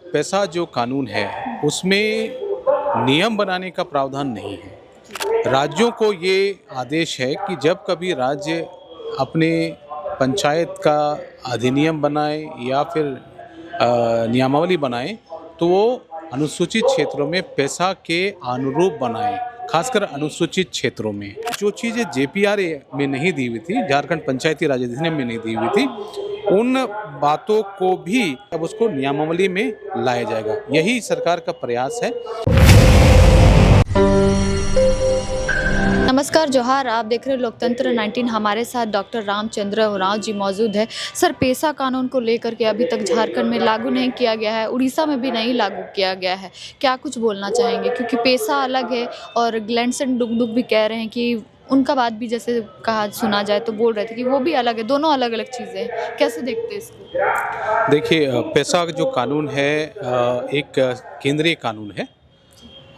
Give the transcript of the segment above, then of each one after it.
पैसा जो कानून है उसमें नियम बनाने का प्रावधान नहीं है। राज्यों को ये आदेश है कि जब कभी राज्य अपने पंचायत का अधिनियम बनाए या फिर नियमावली बनाए तो वो अनुसूचित क्षेत्रों में पैसा के अनुरूप बनाए, खासकर अनुसूचित क्षेत्रों में। जो चीज़ें जेपीआरए में नहीं दी हुई थी, झारखंड पंचायती राज अधिनियम में नहीं दी हुई थी, उन बातों को भी अब उसको नियमावली में लाया जाएगा। यही सरकार का प्रयास है। नमस्कार, जोहार। आप देख रहे हैं लोकतंत्र 19। हमारे साथ डॉक्टर रामचंद्र उरांव जी मौजूद है। सर, पेसा कानून को लेकर के अभी तक झारखंड में लागू नहीं किया गया है, उड़ीसा में भी नहीं लागू किया गया है। क्या कुछ बोलना चाहेंगे? क्योंकि पेसा अलग है और ग्लेनसन डुगडुग भी कह रहे हैं कि उनका बात भी जैसे कहा सुना जाए तो बोल रहे थे कि वो भी अलग है, दोनों अलग अलग चीज़ें हैं। कैसे देखते हैं इसको? देखिए, पैसा जो कानून है एक केंद्रीय कानून है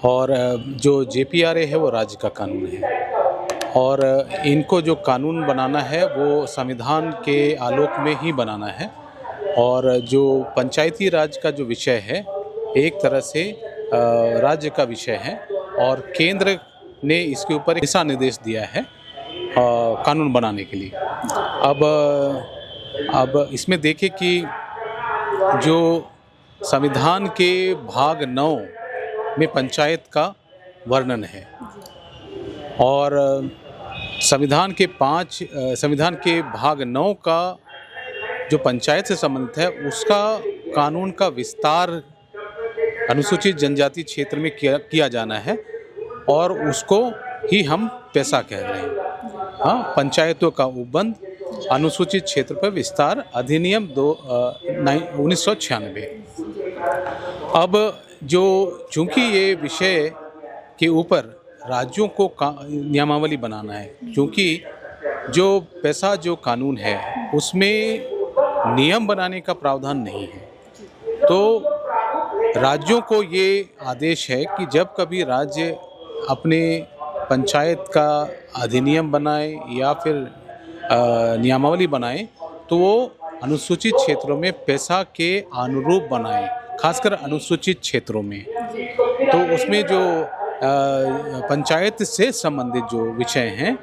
और जो जेपीआरए है वो राज्य का कानून है। और इनको जो कानून बनाना है वो संविधान के आलोक में ही बनाना है। और जो पंचायती राज का जो विषय है एक तरह से राज्य का विषय है और केंद्र ने इसके ऊपर दिशा निर्देश दिया है कानून बनाने के लिए। अब इसमें देखें कि जो संविधान के भाग 9 में पंचायत का वर्णन है और संविधान के भाग 9 का जो पंचायत से संबंधित है उसका कानून का विस्तार अनुसूचित जनजाति क्षेत्र में किया जाना है और उसको ही हम पैसा कह रहे हैं। हाँ, पंचायतों का उपबंध अनुसूचित क्षेत्र पर विस्तार अधिनियम 1996। अब जो चूंकि ये विषय के ऊपर राज्यों को नियमावली बनाना है, क्योंकि जो पैसा जो कानून है उसमें नियम बनाने का प्रावधान नहीं है, तो राज्यों को ये आदेश है कि जब कभी राज्य अपने पंचायत का अधिनियम बनाए या फिर नियमावली बनाए तो वो अनुसूचित क्षेत्रों में पैसा के अनुरूप बनाए, खासकर अनुसूचित क्षेत्रों में। तो उसमें जो पंचायत से संबंधित जो विषय हैं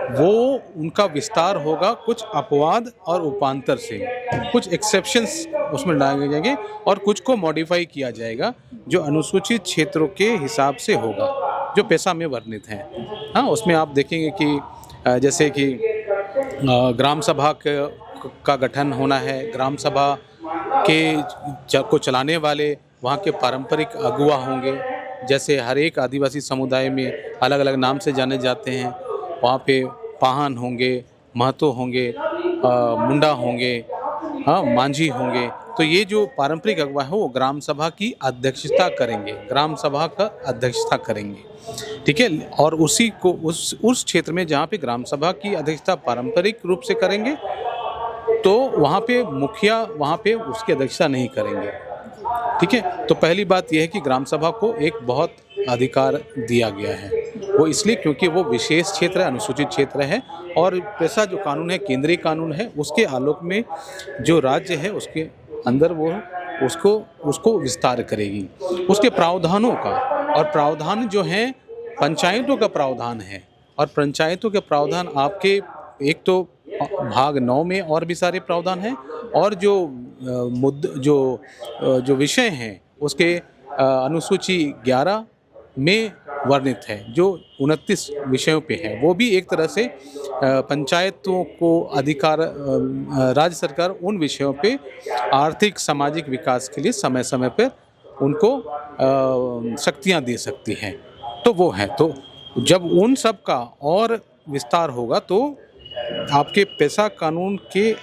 वो उनका विस्तार होगा, कुछ अपवाद और उपांतर से, कुछ एक्सेप्शंस उसमें डाले जाएंगे और कुछ को मॉडिफाई किया जाएगा जो अनुसूचित क्षेत्रों के हिसाब से होगा जो पैसा में वर्णित हैं। हाँ, उसमें आप देखेंगे कि जैसे कि ग्राम सभा का गठन होना है, ग्राम सभा को चलाने वाले वहाँ के पारंपरिक अगुवा होंगे, जैसे हर एक आदिवासी समुदाय में अलग अलग नाम से जाने जाते हैं। वहाँ पे पाहन होंगे, महतो होंगे, मुंडा होंगे, हाँ, मांझी होंगे। तो ये जो पारंपरिक अगुवा है वो ग्राम सभा की अध्यक्षता करेंगे, ग्राम सभा का अध्यक्षता करेंगे, ठीक है। और उसी को उस क्षेत्र में जहाँ पे ग्राम सभा की अध्यक्षता पारंपरिक रूप से करेंगे तो वहाँ पे मुखिया वहाँ पे उसकी अध्यक्षता नहीं करेंगे, ठीक है। तो पहली बात यह है कि ग्राम सभा को एक बहुत अधिकार दिया गया है, वो इसलिए क्योंकि वो विशेष क्षेत्र है, अनुसूचित क्षेत्र है और पैसा जो कानून है केंद्रीय कानून है, उसके आलोक में जो राज्य है उसके अंदर वो उसको विस्तार करेगी। उसके प्रावधानों का, और प्रावधान जो हैं पंचायतों का प्रावधान है और पंचायतों के प्रावधान आपके एक तो भाग 9 में और भी सारे प्रावधान हैं और जो विषय हैं उसके अनुसूची 11 में वर्णित है, जो 29 विषयों पे है। वो भी एक तरह से पंचायतों को अधिकार, राज्य सरकार उन विषयों पे आर्थिक सामाजिक विकास के लिए समय समय पर उनको शक्तियां दे सकती हैं। तो वो है, तो जब उन सब का और विस्तार होगा तो आपके पैसा कानून के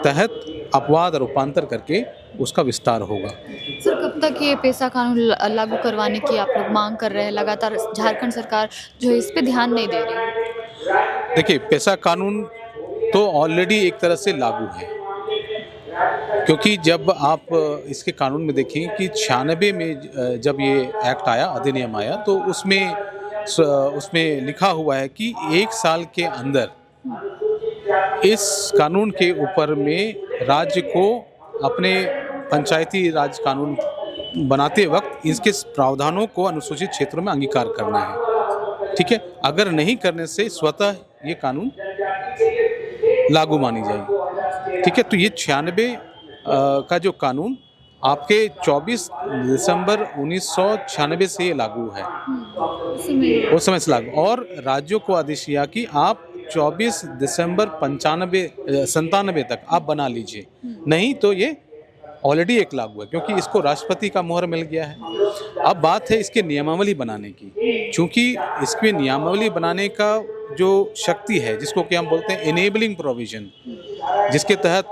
तहत अपवाद और रूपांतर करके उसका विस्तार होगा। सर, कब तक ये पेसा कानून लागू करवाने की आप लोग मांग कर रहे हैं? लगातार झारखंड सरकार जो है इस पे ध्यान नहीं दे रही है। देखिए, पैसा कानून तो ऑलरेडी एक तरह से लागू है, क्योंकि जब आप इसके कानून में देखें कि 96 में जब ये एक्ट आया, अधिनियम आया, तो उसमें लिखा हुआ है कि 1 साल के अंदर इस कानून के ऊपर में राज्य को अपने पंचायती राज कानून बनाते वक्त इसके प्रावधानों को अनुसूचित क्षेत्रों में अंगीकार करना है। ठीक है, अगर नहीं करने से स्वतः ये कानून लागू मानी जाएगी। ठीक है, तो ये 96 का जो कानून आपके 24 दिसंबर 1996 से ये लागू है, उस समय से लागू, और राज्यों को आदेश किया कि आप 24 दिसंबर 97 तक आप बना लीजिए, नहीं तो ये ऑलरेडी एक लागू है, क्योंकि इसको राष्ट्रपति का मोहर मिल गया है। अब बात है इसके नियमावली बनाने की, क्योंकि इसमें नियमावली बनाने का जो शक्ति है, जिसको कि हम बोलते हैं इनेबलिंग प्रोविजन, जिसके तहत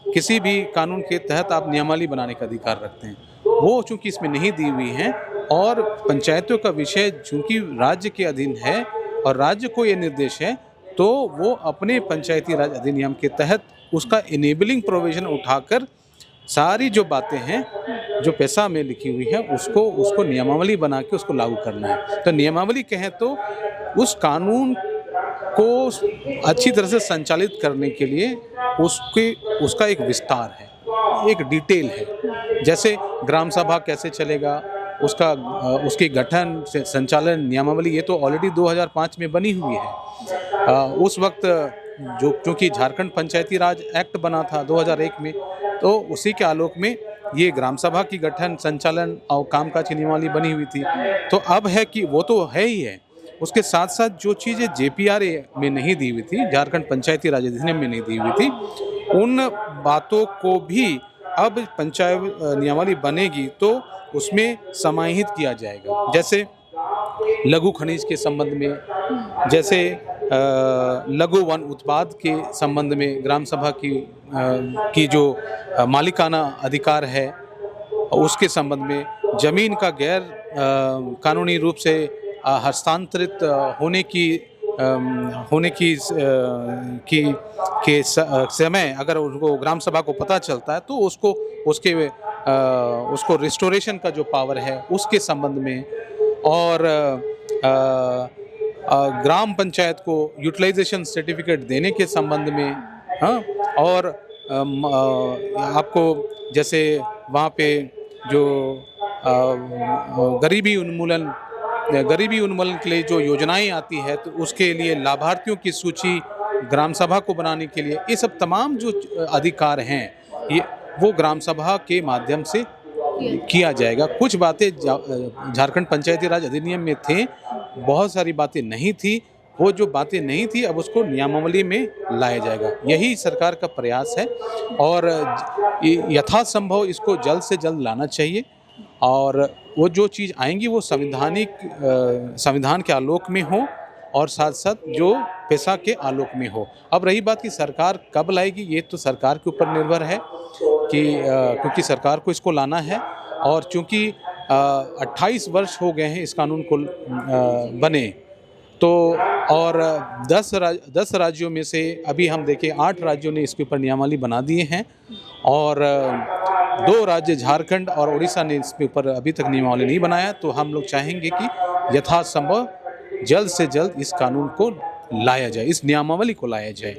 किसी भी कानून के तहत आप नियमावली बनाने का अधिकार रखते हैं, वो चूंकि इसमें नहीं दी हुई है, और पंचायतों का विषय चूंकि राज्य के अधीन है और राज्य को ये निर्देश है, तो वो अपने पंचायती राज अधिनियम के तहत उसका इनेबलिंग प्रोविजन उठाकर सारी जो बातें हैं जो पैसा में लिखी हुई है उसको नियमावली बना के उसको लागू करना है। तो नियमावली कहें तो उस कानून को अच्छी तरह से संचालित करने के लिए उसका एक विस्तार है, एक डिटेल है। जैसे ग्राम सभा कैसे चलेगा, उसके गठन संचालन नियमावली, ये तो ऑलरेडी 2005 में बनी हुई है। उस वक्त क्योंकि झारखंड पंचायती राज एक्ट बना था 2001 में, तो उसी के आलोक में ये ग्राम सभा की गठन संचालन और कामकाज की नियमावली बनी हुई थी। तो अब है कि वो तो है ही है, उसके साथ साथ जो चीज़ें JPRA में नहीं दी हुई थी, झारखंड पंचायती राज अधिनियम में नहीं दी हुई थी, उन बातों को भी अब पंचायत नियमावली बनेगी तो उसमें समाहित किया जाएगा। जैसे लघु खनिज के संबंध में, जैसे लघु वन उत्पाद के संबंध में ग्राम सभा की जो मालिकाना अधिकार है, उसके संबंध में जमीन का गैर कानूनी रूप से हस्तांतरित होने के समय अगर उनको ग्राम सभा को पता चलता है तो उसको रिस्टोरेशन का जो पावर है उसके संबंध में, और ग्राम पंचायत को यूटिलाइजेशन सर्टिफिकेट देने के संबंध में, हाँ, और आपको जैसे वहाँ पे जो गरीबी उन्मूलन के लिए जो योजनाएं आती है, तो उसके लिए लाभार्थियों की सूची ग्राम सभा को बनाने के लिए, ये सब तमाम जो अधिकार हैं ये वो ग्राम सभा के माध्यम से किया जाएगा। कुछ बातें झारखंड पंचायती राज अधिनियम में थे, बहुत सारी बातें नहीं थी, वो जो बातें नहीं थी अब उसको नियमावली में लाया जाएगा। यही सरकार का प्रयास है और यथासंभव इसको जल्द से जल्द लाना चाहिए, और वो जो चीज़ आएंगी वो संविधान के आलोक में हो और साथ साथ जो पैसा के आलोक में हो। अब रही बात कि सरकार कब लाएगी, ये तो सरकार के ऊपर निर्भर है कि क्योंकि सरकार को इसको लाना है, और चूँकि 28 वर्ष हो गए हैं इस कानून को बने, तो और 10 राज्यों में से अभी हम देखें 8 राज्यों ने इसके ऊपर नियमावली बना दिए हैं, और 2 राज्य झारखंड और उड़ीसा ने इसके ऊपर अभी तक नियमावली नहीं बनाया। तो हम लोग चाहेंगे कि यथासंभव जल्द से जल्द इस कानून को लाया जाए, इस नियमावली को लाया जाए।